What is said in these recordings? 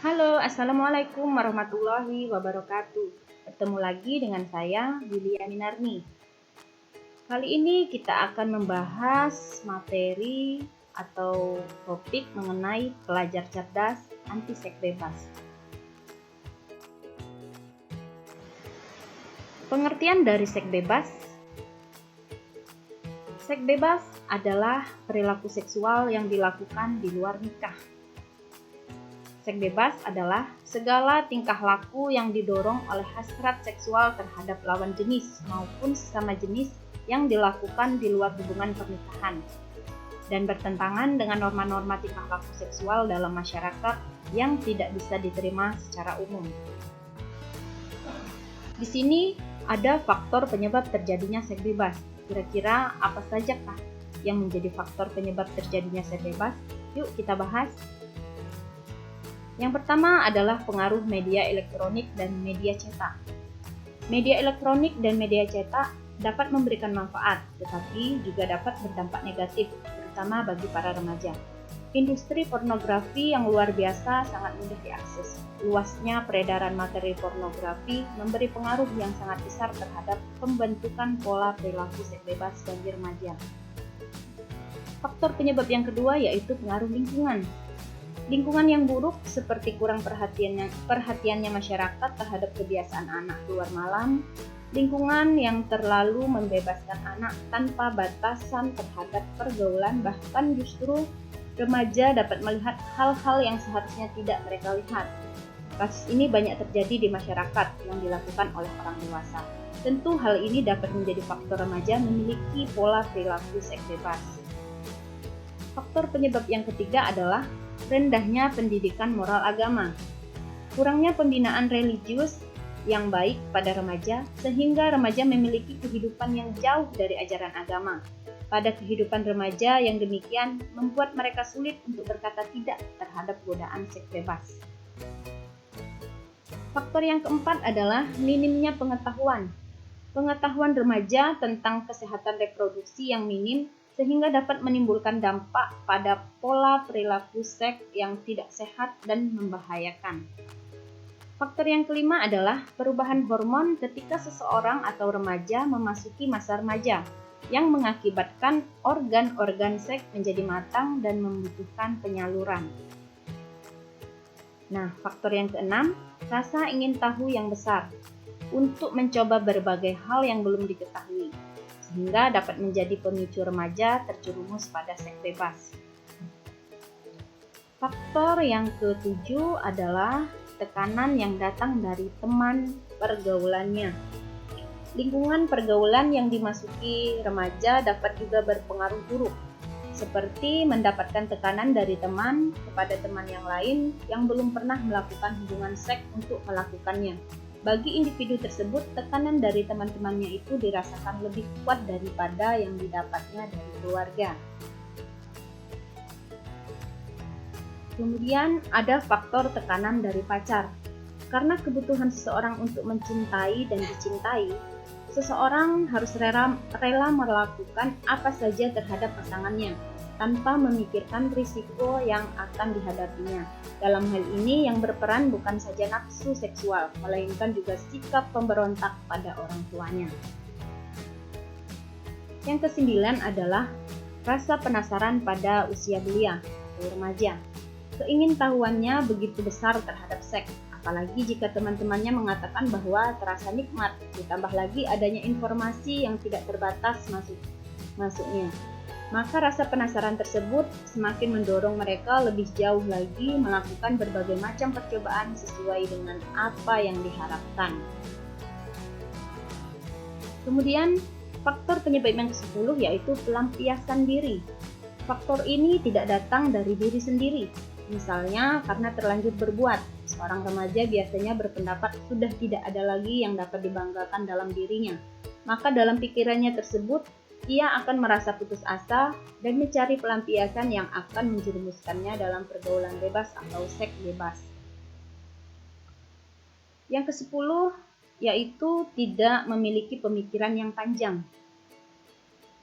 Halo, Assalamualaikum warahmatullahi wabarakatuh. Bertemu lagi dengan saya, Yulia Minarni. Kali ini kita akan membahas materi atau topik mengenai pelajar cerdas anti seks bebas. Pengertian dari seks bebas. Seks bebas adalah perilaku seksual yang dilakukan di luar nikah. Seks bebas adalah segala tingkah laku yang didorong oleh hasrat seksual terhadap lawan jenis maupun sesama jenis yang dilakukan di luar hubungan pernikahan dan bertentangan dengan norma-norma tingkah laku seksual dalam masyarakat yang tidak bisa diterima secara umum. Di sini ada faktor penyebab terjadinya seks bebas. Kira-kira apa sajakah yang menjadi faktor penyebab terjadinya seks bebas? Yuk kita bahas. Yang pertama adalah pengaruh media elektronik dan media cetak. Media elektronik dan media cetak dapat memberikan manfaat, tetapi juga dapat berdampak negatif, terutama bagi para remaja. Industri pornografi yang luar biasa sangat mudah diakses. Luasnya peredaran materi pornografi memberi pengaruh yang sangat besar terhadap pembentukan pola perilaku seks bebas bagi remaja. Faktor penyebab yang kedua yaitu pengaruh lingkungan. Lingkungan yang buruk seperti kurang perhatiannya masyarakat terhadap kebiasaan anak keluar malam, lingkungan yang terlalu membebaskan anak tanpa batasan terhadap pergaulan, bahkan justru remaja dapat melihat hal-hal yang seharusnya tidak mereka lihat. Kasus ini banyak terjadi di masyarakat yang dilakukan oleh orang dewasa. Tentu hal ini dapat menjadi faktor remaja memiliki pola perilaku seks bebas. Faktor penyebab yang ketiga adalah rendahnya pendidikan moral agama. Kurangnya pembinaan religius yang baik pada remaja sehingga remaja memiliki kehidupan yang jauh dari ajaran agama. Pada kehidupan remaja yang demikian membuat mereka sulit untuk berkata tidak terhadap godaan seks bebas. Faktor yang keempat adalah minimnya pengetahuan. Pengetahuan remaja tentang kesehatan reproduksi yang minim sehingga dapat menimbulkan dampak pada pola perilaku seks yang tidak sehat dan membahayakan. Faktor yang kelima adalah perubahan hormon ketika seseorang atau remaja memasuki masa remaja, yang mengakibatkan organ-organ seks menjadi matang dan membutuhkan penyaluran. Nah, faktor yang keenam, rasa ingin tahu yang besar untuk mencoba berbagai hal yang belum diketahui, sehingga dapat menjadi pemicu remaja terjerumus pada seks bebas. Faktor yang ketujuh adalah tekanan yang datang dari teman pergaulannya. Lingkungan pergaulan yang dimasuki remaja dapat juga berpengaruh buruk, seperti mendapatkan tekanan dari teman kepada teman yang lain yang belum pernah melakukan hubungan seks untuk melakukannya. Bagi individu tersebut, tekanan dari teman-temannya itu dirasakan lebih kuat daripada yang didapatnya dari keluarga. Kemudian ada faktor tekanan dari pacar. Karena kebutuhan seseorang untuk mencintai dan dicintai, seseorang harus rela melakukan apa saja terhadap pasangannya, tanpa memikirkan risiko yang akan dihadapinya. Dalam hal ini yang berperan bukan saja nafsu seksual, melainkan juga sikap pemberontak pada orang tuanya. Yang kesembilan adalah rasa penasaran pada usia belia atau remaja. Keingintahuannya begitu besar terhadap seks, apalagi jika teman-temannya mengatakan bahwa terasa nikmat, ditambah lagi adanya informasi yang tidak terbatas masuknya. Maka rasa penasaran tersebut semakin mendorong mereka lebih jauh lagi melakukan berbagai macam percobaan sesuai dengan apa yang diharapkan. Kemudian, faktor penyebab yang ke-10 yaitu pelampiasan diri. Faktor ini tidak datang dari diri sendiri. Misalnya, karena terlanjur berbuat, seorang remaja biasanya berpendapat sudah tidak ada lagi yang dapat dibanggakan dalam dirinya. Maka dalam pikirannya tersebut, ia akan merasa putus asa dan mencari pelampiasan yang akan menjerumuskannya dalam pergaulan bebas atau seks bebas. Yang ke-10 yaitu tidak memiliki pemikiran yang panjang.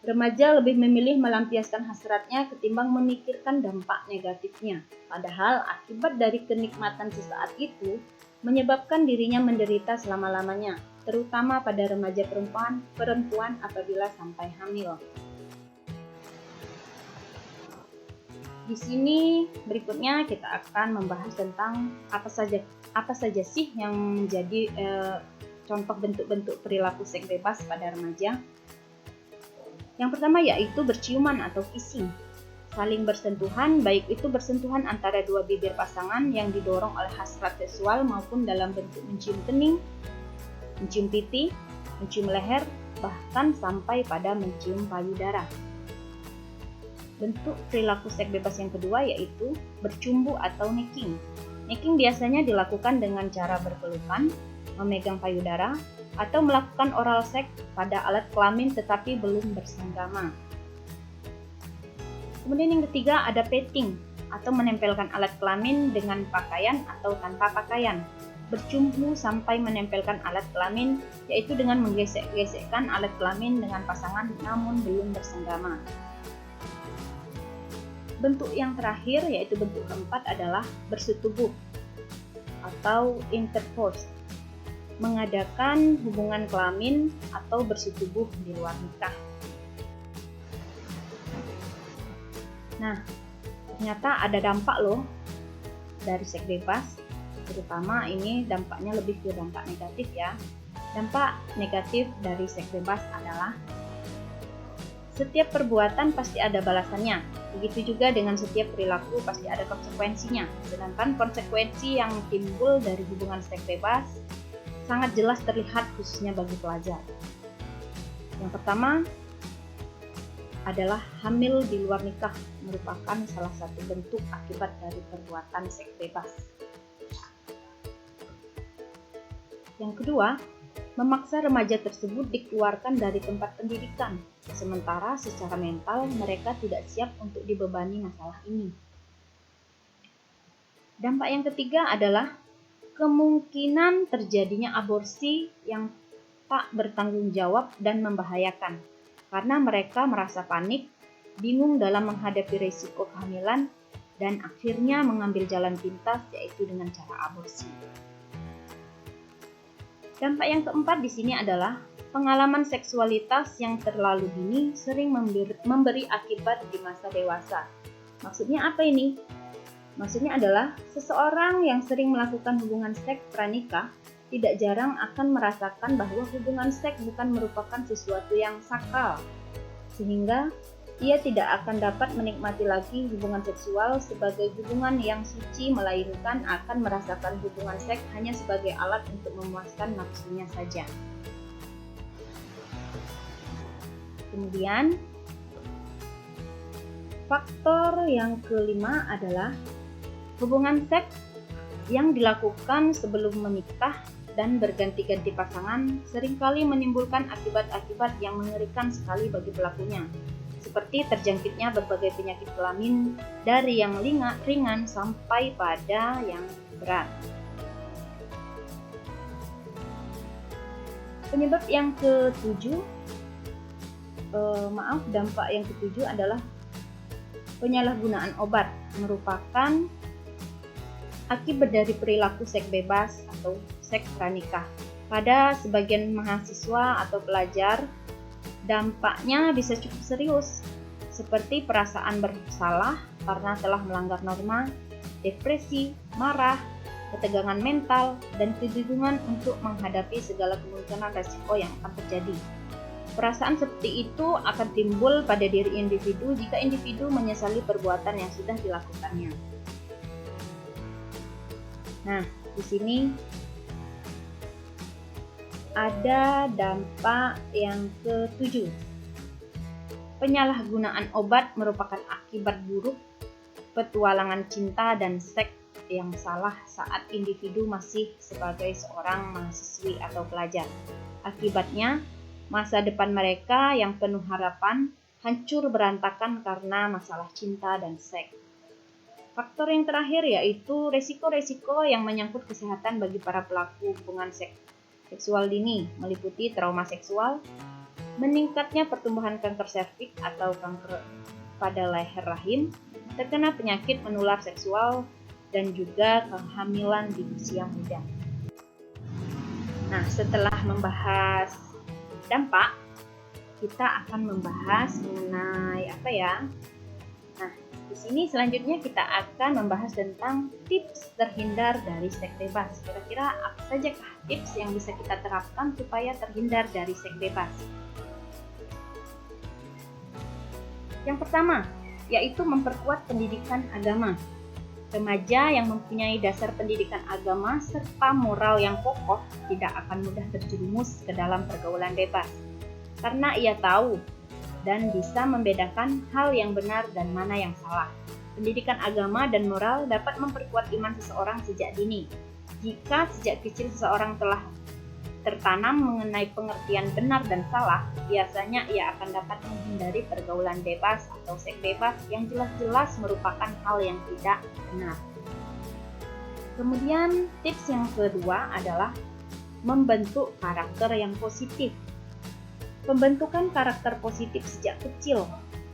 Remaja lebih memilih melampiaskan hasratnya ketimbang memikirkan dampak negatifnya. Padahal akibat dari kenikmatan sesaat itu menyebabkan dirinya menderita selama-lamanya, terutama pada remaja perempuan apabila sampai hamil. Di sini berikutnya kita akan membahas tentang apa saja sih yang menjadi contoh bentuk-bentuk perilaku seks bebas pada remaja. Yang pertama yaitu berciuman atau kissing. Saling bersentuhan, baik itu bersentuhan antara dua bibir pasangan yang didorong oleh hasrat seksual maupun dalam bentuk mencium kening, mencium pipi, mencium leher, bahkan sampai pada mencium payudara. Bentuk perilaku seks bebas yang kedua yaitu bercumbu atau necking. Necking biasanya dilakukan dengan cara berpelukan, memegang payudara, atau melakukan oral seks pada alat kelamin tetapi belum bersenggama. Kemudian yang ketiga ada petting atau menempelkan alat kelamin dengan pakaian atau tanpa pakaian. Bercumbu sampai menempelkan alat kelamin yaitu dengan menggesek-gesekkan alat kelamin dengan pasangan namun belum bersenggama. Bentuk yang terakhir yaitu bentuk keempat adalah bersetubuh atau intercourse. Mengadakan hubungan kelamin atau bersetubuh di luar nikah. Nah, ternyata ada dampak loh dari seks bebas, terutama ini dampaknya lebih ke dampak negatif ya. Dampak negatif dari seks bebas adalah setiap perbuatan pasti ada balasannya. Begitu juga dengan setiap perilaku pasti ada konsekuensinya. Sedangkan konsekuensi yang timbul dari hubungan seks bebas sangat jelas terlihat khususnya bagi pelajar. Yang pertama adalah hamil di luar nikah merupakan salah satu bentuk akibat dari perbuatan seks bebas. Yang kedua, memaksa remaja tersebut dikeluarkan dari tempat pendidikan, sementara secara mental mereka tidak siap untuk dibebani masalah ini. Dampak yang ketiga adalah kemungkinan terjadinya aborsi yang tak bertanggung jawab dan membahayakan, karena mereka merasa panik, bingung dalam menghadapi risiko kehamilan, dan akhirnya mengambil jalan pintas yaitu dengan cara aborsi. Dampak yang keempat di sini adalah pengalaman seksualitas yang terlalu dini sering memberi akibat di masa dewasa. Maksudnya apa ini? Maksudnya adalah seseorang yang sering melakukan hubungan seks pranikah tidak jarang akan merasakan bahwa hubungan seks bukan merupakan sesuatu yang sakral, sehingga ia tidak akan dapat menikmati lagi hubungan seksual sebagai hubungan yang suci, melainkan akan merasakan hubungan seks hanya sebagai alat untuk memuaskan nafsunya saja. Kemudian, faktor yang kelima adalah hubungan seks yang dilakukan sebelum menikah dan berganti-ganti pasangan seringkali menimbulkan akibat-akibat yang mengerikan sekali bagi pelakunya, seperti terjangkitnya berbagai penyakit kelamin dari yang ringan sampai pada yang berat. Penyebab yang ketujuh, dampak yang ketujuh adalah penyalahgunaan obat, merupakan akibat dari perilaku seks bebas atau seks pranikah. Pada sebagian mahasiswa atau pelajar, dampaknya bisa cukup serius, seperti perasaan bersalah karena telah melanggar norma, depresi, marah, ketegangan mental, dan kebingungan untuk menghadapi segala kemungkinan resiko yang akan terjadi. Perasaan seperti itu akan timbul pada diri individu jika individu menyesali perbuatan yang sudah dilakukannya. Nah, di sini ada dampak yang ketujuh. Penyalahgunaan obat merupakan akibat buruk petualangan cinta dan seks yang salah saat individu masih sebagai seorang mahasiswi atau pelajar. Akibatnya, masa depan mereka yang penuh harapan hancur berantakan karena masalah cinta dan seks. Faktor yang terakhir yaitu resiko-resiko yang menyangkut kesehatan bagi para pelaku hubungan seksual dini, meliputi trauma seksual, meningkatnya pertumbuhan kanker serviks atau kanker pada leher rahim, terkena penyakit menular seksual, dan juga kehamilan di usia muda. Nah, setelah membahas dampak, kita akan membahas mengenai apa ya? Nah, di sini selanjutnya kita akan membahas tentang tips terhindar dari seks bebas. Kira-kira apa saja tips yang bisa kita terapkan supaya terhindar dari seks bebas? Yang pertama, yaitu memperkuat pendidikan agama. Remaja yang mempunyai dasar pendidikan agama serta moral yang kokoh tidak akan mudah terjerumus ke dalam pergaulan bebas, karena ia tahu dan bisa membedakan hal yang benar dan mana yang salah. Pendidikan agama dan moral dapat memperkuat iman seseorang sejak dini. Jika sejak kecil seseorang telah tertanam mengenai pengertian benar dan salah, biasanya ia akan dapat menghindari pergaulan bebas atau seks bebas yang jelas-jelas merupakan hal yang tidak benar. Kemudian tips yang kedua adalah membentuk karakter yang positif. Pembentukan karakter positif sejak kecil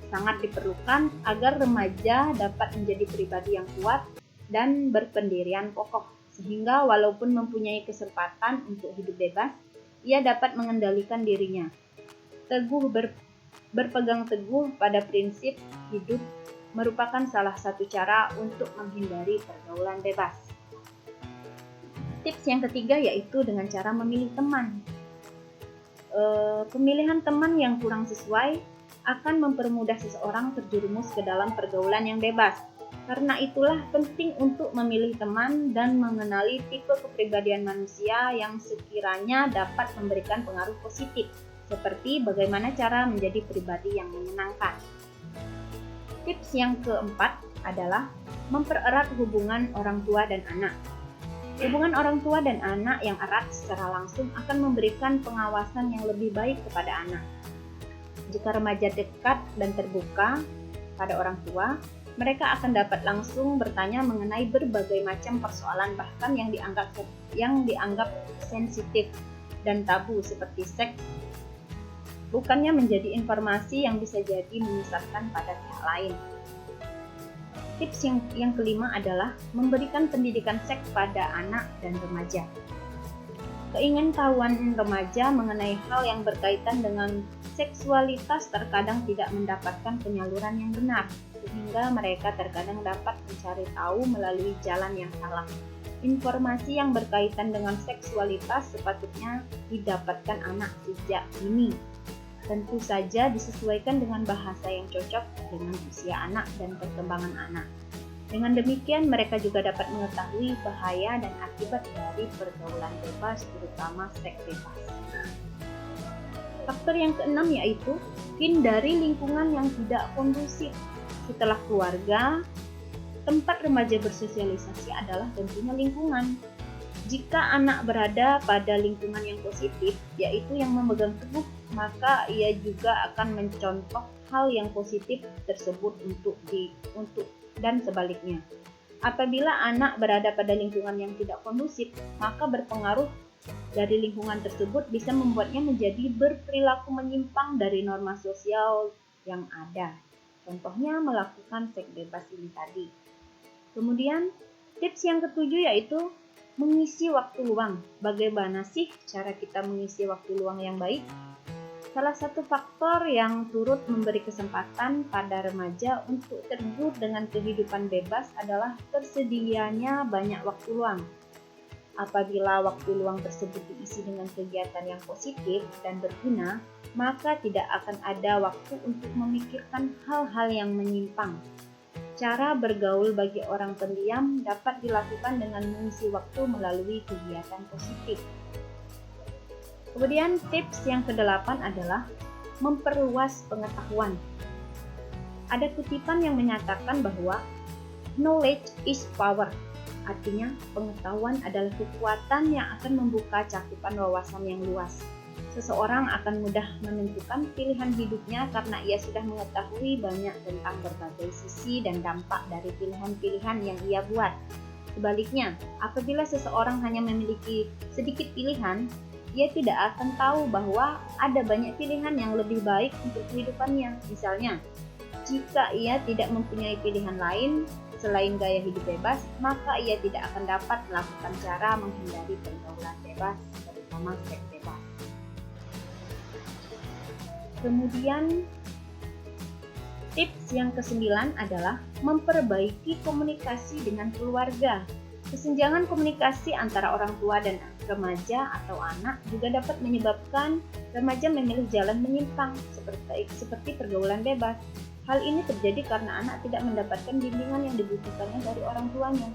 sangat diperlukan agar remaja dapat menjadi pribadi yang kuat dan berpendirian kokoh, sehingga walaupun mempunyai kesempatan untuk hidup bebas, ia dapat mengendalikan dirinya. Berpegang teguh pada prinsip hidup merupakan salah satu cara untuk menghindari pergaulan bebas. Tips yang ketiga yaitu dengan cara memilih teman. Pemilihan teman yang kurang sesuai akan mempermudah seseorang terjerumus ke dalam pergaulan yang bebas. Karena itulah penting untuk memilih teman dan mengenali tipe kepribadian manusia yang sekiranya dapat memberikan pengaruh positif, seperti bagaimana cara menjadi pribadi yang menyenangkan. Tips yang keempat adalah mempererat hubungan orang tua dan anak. Hubungan orang tua dan anak yang erat secara langsung akan memberikan pengawasan yang lebih baik kepada anak. Jika remaja dekat dan terbuka pada orang tua, mereka akan dapat langsung bertanya mengenai berbagai macam persoalan, bahkan yang dianggap sensitif dan tabu seperti seks, bukannya menjadi informasi yang bisa jadi menyesatkan pada pihak lain. Tips yang kelima adalah memberikan pendidikan seks pada anak dan remaja. Keingintahuan remaja mengenai hal yang berkaitan dengan seksualitas terkadang tidak mendapatkan penyaluran yang benar, sehingga mereka terkadang dapat mencari tahu melalui jalan yang salah. Informasi yang berkaitan dengan seksualitas sepatutnya didapatkan anak sejak dini. Tentu saja disesuaikan dengan bahasa yang cocok dengan usia anak dan perkembangan anak. Dengan demikian, mereka juga dapat mengetahui bahaya dan akibat dari pergaulan bebas, terutama seks bebas. Faktor yang keenam yaitu hindari lingkungan yang tidak kondusif. Setelah keluarga, tempat remaja bersosialisasi adalah tentunya lingkungan. Jika anak berada pada lingkungan yang positif, yaitu yang memegang teguh, maka ia juga akan mencontoh hal yang positif tersebut untuk dan sebaliknya. Apabila anak berada pada lingkungan yang tidak kondusif, maka berpengaruh dari lingkungan tersebut bisa membuatnya menjadi berperilaku menyimpang dari norma sosial yang ada. Contohnya melakukan seks bebas ini tadi. Kemudian tips yang ketujuh yaitu mengisi waktu luang. Bagaimana sih cara kita mengisi waktu luang yang baik? Salah satu faktor yang turut memberi kesempatan pada remaja untuk tergiur dengan kehidupan bebas adalah tersedianya banyak waktu luang. Apabila waktu luang tersebut diisi dengan kegiatan yang positif dan berguna, maka tidak akan ada waktu untuk memikirkan hal-hal yang menyimpang. Cara bergaul bagi orang pendiam dapat dilakukan dengan mengisi waktu melalui kegiatan positif. Kemudian tips yang kedelapan adalah memperluas pengetahuan. Ada kutipan yang menyatakan bahwa knowledge is power. Artinya, pengetahuan adalah kekuatan yang akan membuka cakupan wawasan yang luas. Seseorang akan mudah menentukan pilihan hidupnya karena ia sudah mengetahui banyak tentang berbagai sisi dan dampak dari pilihan-pilihan yang ia buat. Sebaliknya, apabila seseorang hanya memiliki sedikit pilihan, ia tidak akan tahu bahwa ada banyak pilihan yang lebih baik untuk kehidupannya. Misalnya, jika ia tidak mempunyai pilihan lain selain gaya hidup bebas, maka ia tidak akan dapat melakukan cara menghindari pergaulan bebas, terutama seks bebas. Kemudian, tips yang ke-9 adalah memperbaiki komunikasi dengan keluarga. Kesenjangan komunikasi antara orang tua dan remaja atau anak juga dapat menyebabkan remaja memilih jalan menyimpang seperti pergaulan bebas. Hal ini terjadi karena anak tidak mendapatkan bimbingan yang dibutuhkannya dari orang tuanya.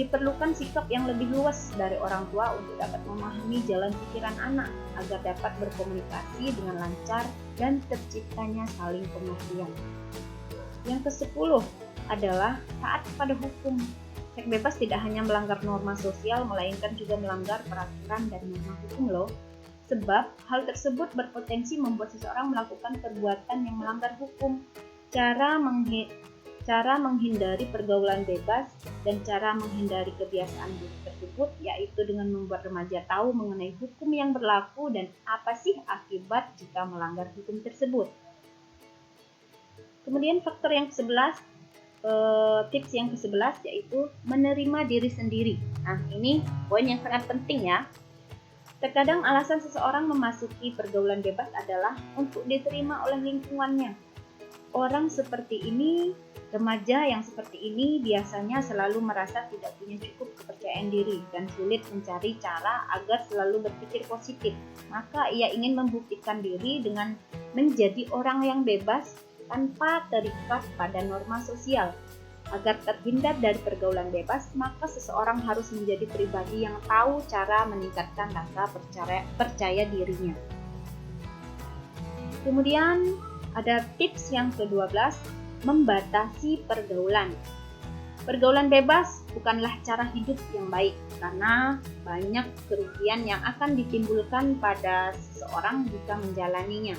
Diperlukan sikap yang lebih luas dari orang tua untuk dapat memahami jalan pikiran anak agar dapat berkomunikasi dengan lancar dan terciptanya saling pengertian. Yang ke-10 adalah taat pada hukum. Seks bebas tidak hanya melanggar norma sosial, melainkan juga melanggar peraturan dan norma hukum loh. Sebab hal tersebut berpotensi membuat seseorang melakukan perbuatan yang melanggar hukum. Cara menghindari pergaulan bebas dan cara menghindari kebiasaan buruk tersebut yaitu dengan membuat remaja tahu mengenai hukum yang berlaku dan apa sih akibat jika melanggar hukum tersebut. Kemudian faktor yang ke-11, tips yang ke-11 yaitu menerima diri sendiri. Nah, ini poin yang sangat penting ya. Terkadang alasan seseorang memasuki pergaulan bebas adalah untuk diterima oleh lingkungannya. Orang seperti ini, remaja yang seperti ini biasanya selalu merasa tidak punya cukup kepercayaan diri dan sulit mencari cara agar selalu berpikir positif. Maka ia ingin membuktikan diri dengan menjadi orang yang bebas tanpa terikat pada norma sosial. Agar terhindar dari pergaulan bebas, maka seseorang harus menjadi pribadi yang tahu cara meningkatkan rasa percaya dirinya. Kemudian ada tips yang ke-12, membatasi pergaulan. Pergaulan bebas bukanlah cara hidup yang baik karena banyak kerugian yang akan ditimbulkan pada seseorang jika menjalaninya.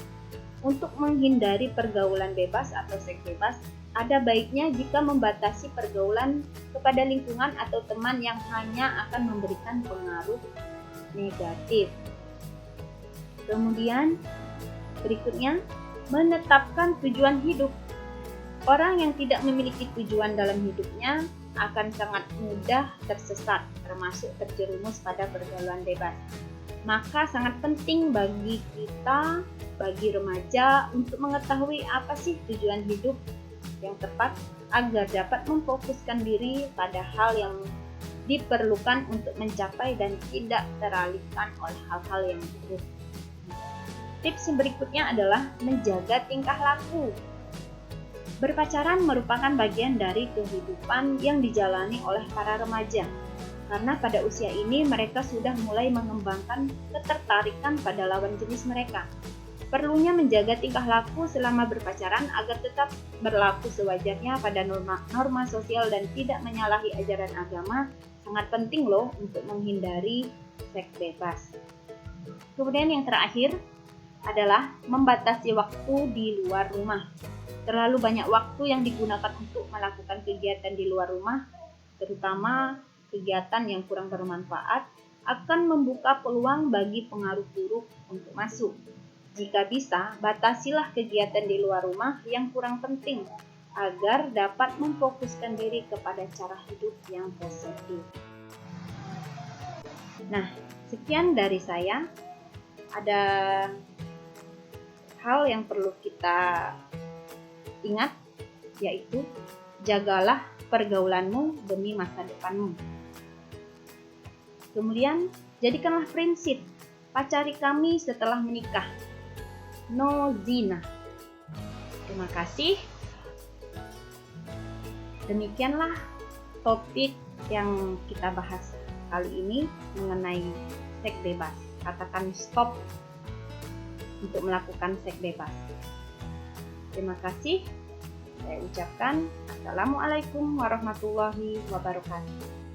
Untuk menghindari pergaulan bebas atau seks bebas, ada baiknya jika membatasi pergaulan kepada lingkungan atau teman yang hanya akan memberikan pengaruh negatif. Kemudian berikutnya, menetapkan tujuan hidup. Orang yang tidak memiliki tujuan dalam hidupnya akan sangat mudah tersesat, termasuk terjerumus pada pergaulan bebas. Maka sangat penting bagi kita, bagi remaja, untuk mengetahui apa sih tujuan hidup yang tepat agar dapat memfokuskan diri pada hal yang diperlukan untuk mencapai dan tidak teralihkan oleh hal-hal yang buruk. Tips yang berikutnya adalah menjaga tingkah laku. Berpacaran merupakan bagian dari kehidupan yang dijalani oleh para remaja. Karena pada usia ini mereka sudah mulai mengembangkan ketertarikan pada lawan jenis mereka. Perlunya menjaga tingkah laku selama berpacaran agar tetap berlaku sewajarnya pada norma sosial dan tidak menyalahi ajaran agama sangat penting loh untuk menghindari seks bebas. Kemudian yang terakhir adalah membatasi waktu di luar rumah. Terlalu banyak waktu yang digunakan untuk melakukan kegiatan di luar rumah, terutama kegiatan yang kurang bermanfaat, akan membuka peluang bagi pengaruh buruk untuk masuk. Jika bisa, batasilah kegiatan di luar rumah yang kurang penting agar dapat memfokuskan diri kepada cara hidup yang positif. Nah, sekian dari saya. Ada hal yang perlu kita ingat, yaitu jagalah pergaulanmu demi masa depanmu. Kemudian, jadikanlah prinsip, pacari kami setelah menikah. No zina. Terima kasih. Demikianlah topik yang kita bahas kali ini mengenai seks bebas. Katakan stop untuk melakukan seks bebas. Terima kasih. Saya ucapkan Assalamualaikum warahmatullahi wabarakatuh.